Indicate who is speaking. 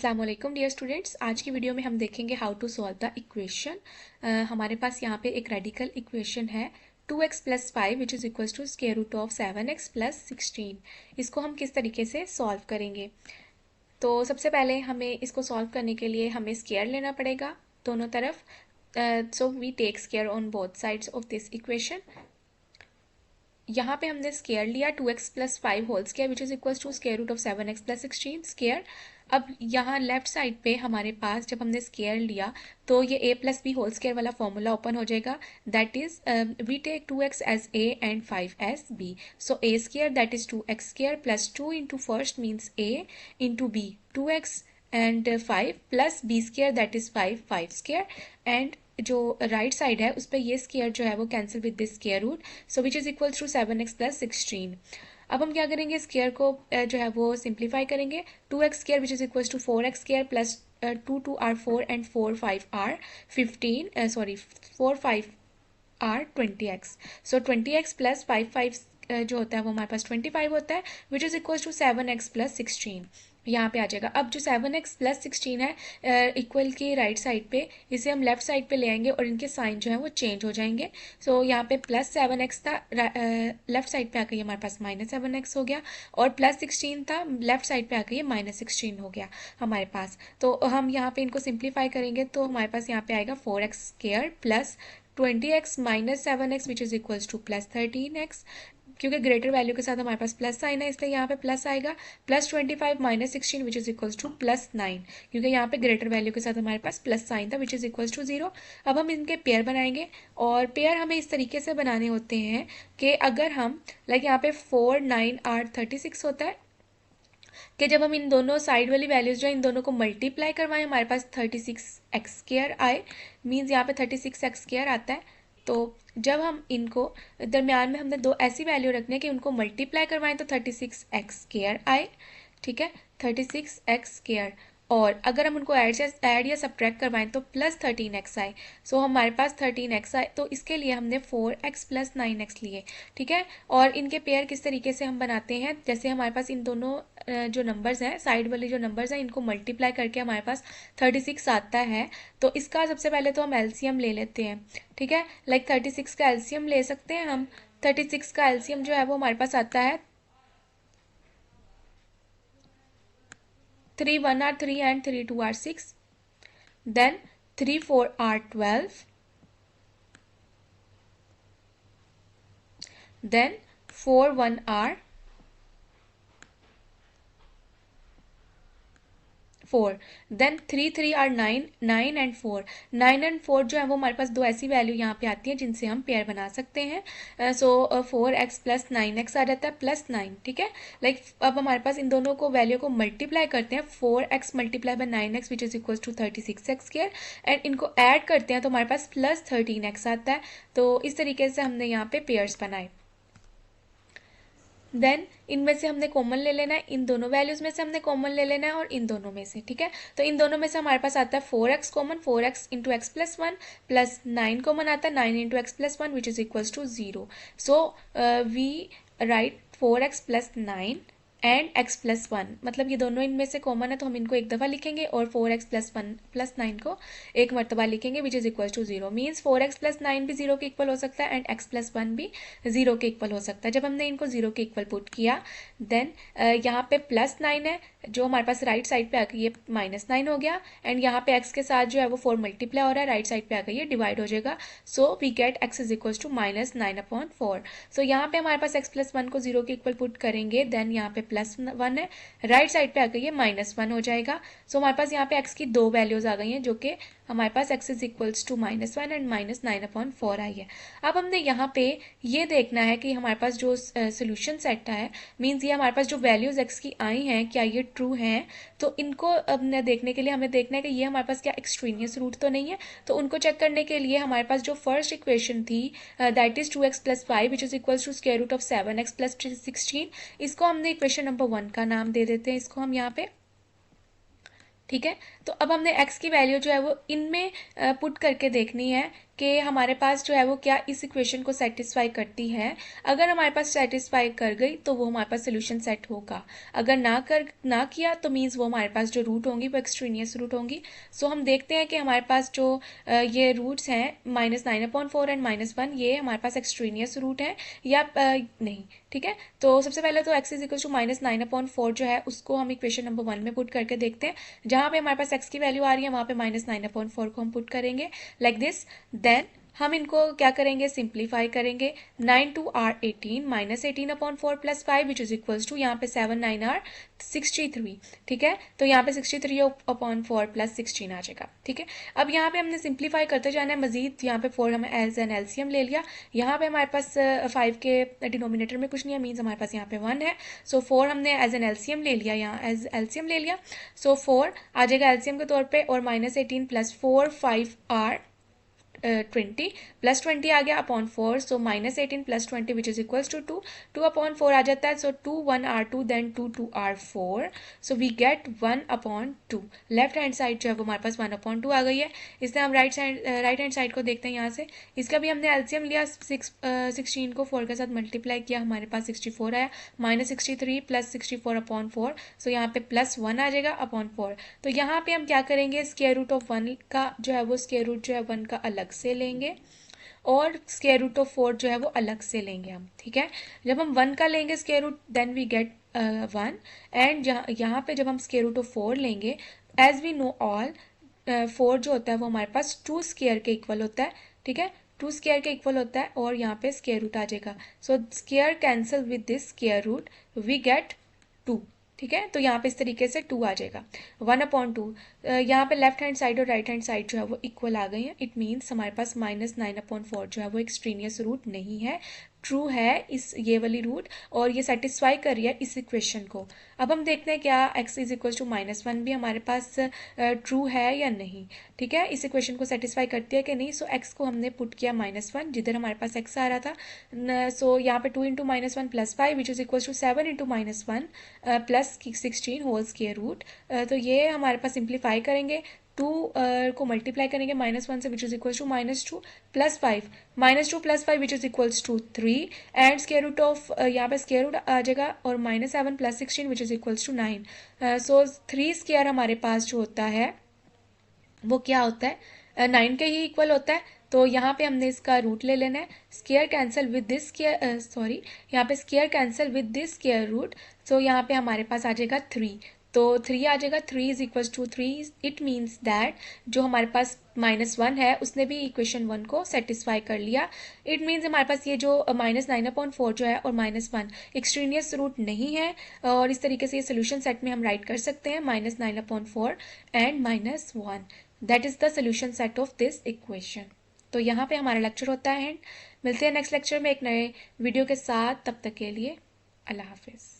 Speaker 1: अस्सलामुअलैकुम dear students. आज की वीडियो में हम देखेंगे how to solve the equation. हमारे पास यहाँ पे एक रेडिकल इक्वेशन है 2x plus 5 which is equals to square root of 7x plus 16। इसको हम किस तरीके से सॉल्व करेंगे? तो सबसे पहले हमें इसको सॉल्व करने के लिए हमें स्क्वायर लेना पड़ेगा दोनों तरफ। So we take square on both sides of this equation. यहाँ पे हमने स्क्वायर लिया 2x plus 5 whole square which is equal to square root of 7x plus 16 square. अब यहाँ लेफ्ट साइड पे हमारे पास जब हमने स्क्वायर लिया तो ये a plus B whole square वाला फॉर्मूला ओपन हो जाएगा। That is we take 2x as a and 5 as b। So a square that is 2x square plus 2 into first means a into b 2x and 5 plus b square that is 5 square and जो right side है उस पर ये square जो है वो cancel with this square root, so which is equal to 7x plus 16। अब हम क्या करेंगे, स्क्वायर को जो है वो सिंप्लीफाई करेंगे। 2x square which is equal to 4x square plus 2 are 4 and 4 5 are 15 sorry 4 5 are 20x। So 20x plus 5 जो होता है वो हमारे पास 25 होता है which is equal to 7x plus 16 यहाँ पे आ जाएगा। अब जो 7x प्लस 16 है इक्वल की राइट साइड पे, इसे हम लेफ्ट साइड पे ले आएंगे और इनके साइन जो है वो चेंज हो जाएंगे। सो यहाँ पे प्लस 7x था, लेफ्ट साइड पे आकर ये हमारे पास माइनस 7x हो गया, और प्लस 16 था, लेफ्ट साइड पे आकर ये माइनस 16 हो गया हमारे पास। तो हम यहाँ पे इनको सिंप्लीफाई करेंगे तो हमारे पास यहाँ पे आएगा 4x square plus 20x minus 7x which is equals two plus 13x। क्योंकि ग्रेटर वैल्यू के साथ हमारे पास प्लस साइन है इसलिए यहाँ पे प्लस आएगा, plus 25 minus 16 which is equals two plus 9, क्योंकि यहाँ पे ग्रेटर वैल्यू के साथ हमारे पास प्लस साइन था विच इज इक्वल्स टू 0। अब हम इनके पेयर बनाएंगे और पेयर हमें इस तरीके से बनाने होते हैं कि अगर हम लाइक यहाँ पे 4 9 8 36 होता है कि जब हम इन दोनों साइड वाली वैल्यूज जो इन दोनों को मल्टीप्लाई करवाएं हमारे पास 36x स्क्वायर आए, मीन्स यहाँ पे 36x स्क्वायर आता है। तो जब हम इनको दरमियान में हमने दो ऐसी वैल्यू रखनी है कि उनको मल्टीप्लाई करवाएं तो 36x स्क्वायर आए, ठीक है, 36x स्क्वायर। और अगर हम उनको ऐड या सब्ट्रैक्ट करवाएं तो प्लस 13x आए। सो हमारे पास 13x आए, तो इसके लिए हमने 4x प्लस 9x लिए, ठीक है। और इनके पेयर किस तरीके से हम बनाते हैं, जैसे हमारे पास इन दोनों जो नंबर्स हैं साइड वाले जो नंबर्स हैं इनको मल्टीप्लाई करके हमारे पास 36 आता है। तो इसका सबसे पहले तो हम एलसीएम ले लेते हैं, ठीक है। लाइक 36 का एलसीएम ले सकते हैं हम। 36 का एलसीएम जो है वो हमारे पास आता है 3 1 are 3 and 3 2 are 6, then 3 4 are 12, then 4 1 are 4, then 3 3 are 9 9 and 4 9 and 4 जो है वो हमारे पास दो ऐसी वैल्यू यहाँ पे आती है जिनसे हम पेयर बना सकते हैं। सो 4x प्लस 9x आ जाता है प्लस 9, ठीक है। लाइक अब हमारे पास इन दोनों को वैल्यू को मल्टीप्लाई करते हैं, 4x multiply by 9x which is equal to 36x square, and इनको ऐड करते हैं तो हमारे पास प्लस 13x आता है। तो इस तरीके से हमने यहाँ पे पेयर्स बनाए। देन इनमें से हमने कॉमन ले लेना है, इन दोनों वैल्यूज में से हमने कॉमन ले लेना है और इन दोनों में से, ठीक है। तो इन दोनों में से हमारे पास आता है 4x common, 4x into x plus 1 plus 9 common आता है 9 into x plus 1 which is equals to 0। So we write 4x plus 9 and x plus 1, मतलब ये दोनों इनमें से कॉमन है तो हम इनको एक दफ़ा लिखेंगे और 4x प्लस 1 प्लस 9 को एक मरतबा लिखेंगे which is equal to 0। Means 4x plus 9 भी 0 के इक्वल हो सकता है एंड x प्लस 1 भी 0 के इक्वल हो सकता है। जब हमने इनको 0 के इक्वल पुट किया देन यहाँ पे प्लस 9 है जो हमारे पास राइट साइड पे आकर ये माइनस 9 हो गया, एंड यहाँ पे x के साथ जो है वो 4 मल्टीप्लाई हो रहा है, राइट साइड पे आकर ये डिवाइड हो जाएगा। So we get x is equal to minus 9/4। सो यहाँ पे हमारे पास x प्लस 1 को 0 के इक्वल पुट करेंगे, देन यहाँ पे प्लस 1 है, राइट साइड पे आकर ये माइनस 1 हो जाएगा। सो हमारे पास यहाँ पे x की दो वैल्यूज आ गई हैं जो कि हमारे पास x is equals to minus 1 and minus 9/4 आई है। अब हमने यहाँ पे ये देखना है कि हमारे पास जो सोल्यूशन सेट है, मीन्स ये हमारे पास जो वैल्यूज x की आई हैं क्या ये ट्रू हैं। तो इनको हमने देखने के लिए हमें देखना है कि ये हमारे पास क्या एक्सट्रीनियस रूट तो नहीं है। तो उनको चेक करने के लिए हमारे पास जो फर्स्ट इक्वेशन थी that is 2x plus 5 which is equals to square root of 7x plus 16, इसको हमने इक्वेशन नंबर 1 का नाम दे देते हैं इसको हम यहाँ पे, ठीक है। तो अब हमने x की वैल्यू जो है वो इनमें पुट करके देखनी है कि हमारे पास जो है वो क्या इस इक्वेशन को सेटिस्फाई करती है। अगर हमारे पास सेटिस्फाई कर गई तो वो हमारे पास सोल्यूशन सेट होगा, अगर ना किया तो मीन्स वो हमारे पास जो रूट होंगी वो एक्सट्रीनियस रूट होंगी। सो हम देखते हैं कि हमारे पास जो ये रूट्स हैं -9/4 एंड -1, ये हमारे पास एक्सट्रीनियस रूट है या नहीं। ठीक है, तो सबसे पहले तो x इज इक्वल टू -9/4 जो है उसको हम इक्वेशन नंबर 1 में पुट करके देखते हैं। जहाँ पे हमारे पास x की वैल्यू आ रही है वहाँ पे -9/4 को हम पुट करेंगे लाइक दिस। देन हम इनको क्या करेंगे, सिंप्लीफाई करेंगे। 9 2 are 18 -18/4 + 5 which is equals to, यहाँ पे 7 9 आर 63। ठीक है, तो यहाँ पे 63/4 + 16 आ जाएगा। ठीक है, अब यहाँ पे हमने सिंप्लीफाई करते जाना है मजीद। यहाँ पे 4 हमें एज एन एलसीएम ले लिया। यहाँ पे हमारे पास 5 के डिनोमिनेटर में कुछ नहीं है, मीन्स हमारे पास यहाँ पे 1 है। सो 4 हमने एज एन एलसीएम ले लिया, यहाँ एज एलसीएम ले लिया। सो 4 आ जाएगा एलसीएम के तौर पे, और -18 + 4 5 आर 20 + 20 आ गया अपॉन 4। सो -18 + 20 विच इज इक्वल्स टू 2, 2/4 आ जाता है। सो 2 1 R 2 then 2 2 R 4। So we get 1/2। Left hand side जो है वो हमारे पास 1/2 आ गई है। इसलिए हम राइट हैंड साइड को देखते हैं यहाँ से। इसका भी हमने एलसीएम लिया, 16 को 4 के साथ मल्टीप्लाई किया, हमारे पास 64 आया। -63 + 64/4, सो यहाँ पे +1 आ जाएगा अपॉन 4। तो यहाँ पे हम क्या करेंगे, स्क्वायर रूट ऑफ 1 का जो है वो स्क्वायर रूट जो है 1 का अलग से लेंगे, और स्क्वायर रूट ऑफ 4 जो है वो अलग से लेंगे हम। ठीक है, जब हम 1 का लेंगे square root then we get 1, and यहाँ पे जब हम स्क्वायर रूट ऑफ 4 लेंगे, एज वी नो ऑल 4 जो होता है वो हमारे पास 2 स्क्वायर के इक्वल होता है। ठीक है, 2 स्क्वायर के इक्वल होता है, और यहाँ पे स्क्वायर रूट आ जाएगा। So square cancel with this square root, we get 2। ठीक है, तो यहाँ पे इस तरीके से 2 आ जाएगा। 1/2 यहाँ पे लेफ्ट हैंड साइड और राइट हैंड साइड जो है वो इक्वल आ गई हैं। इट मीन्स हमारे पास -9/4 जो है वो एक्सट्रीनियस रूट नहीं है, ट्रू है इस ये वाली रूट, और ये सेटिस्फाई कर रही है इस इक्वेशन को। अब हम देखते हैं क्या x इज इक्वल टू -1 भी हमारे पास ट्रू है या नहीं। ठीक है, इस इक्वेशन को सेटिस्फाई करती है कि नहीं। सो x को हमने पुट किया -1 जिधर हमारे पास x आ रहा था। सो यहाँ पे 2 × -1 + 5 which is equal to 7 × -1 + 16 whole square root. तो ये हमारे पास सिंप्लीफाई करेंगे, 2 को मल्टीप्लाई करेंगे -1 से which is equal to -2 + 5, -2 + 5 which is equals to 3, and square root of यहाँ पे स्क्वायर रूट आ जाएगा, और -7 + 16 which is equals to 9। So 3 square हमारे पास जो होता है वो क्या होता है, 9 के ही इक्वल होता है। तो यहाँ पे हमने इसका रूट ले लेना है। Square cancel with this square, sorry यहाँ पे square cancel with this square root. So यहाँ पे हमारे पास आ जाएगा 3, तो 3 आ जाएगा। 3 is equal to 3, it means that जो हमारे पास -1 है उसने भी इक्वेशन 1 को सेटिस्फाई कर लिया। इट मीन्स हमारे पास ये जो -9/4 जो है और -1 एक्सट्रीनियस रूट नहीं है, और इस तरीके से ये सोल्यूशन सेट में हम राइट कर सकते हैं -9/4 and -1। That is the solution set of this equation. तो यहाँ पे हमारा लेक्चर होता है एंड मिलते हैं नेक्स्ट लेक्चर में एक नए वीडियो के साथ। तब तक के लिए अल्लाह हाफिज़।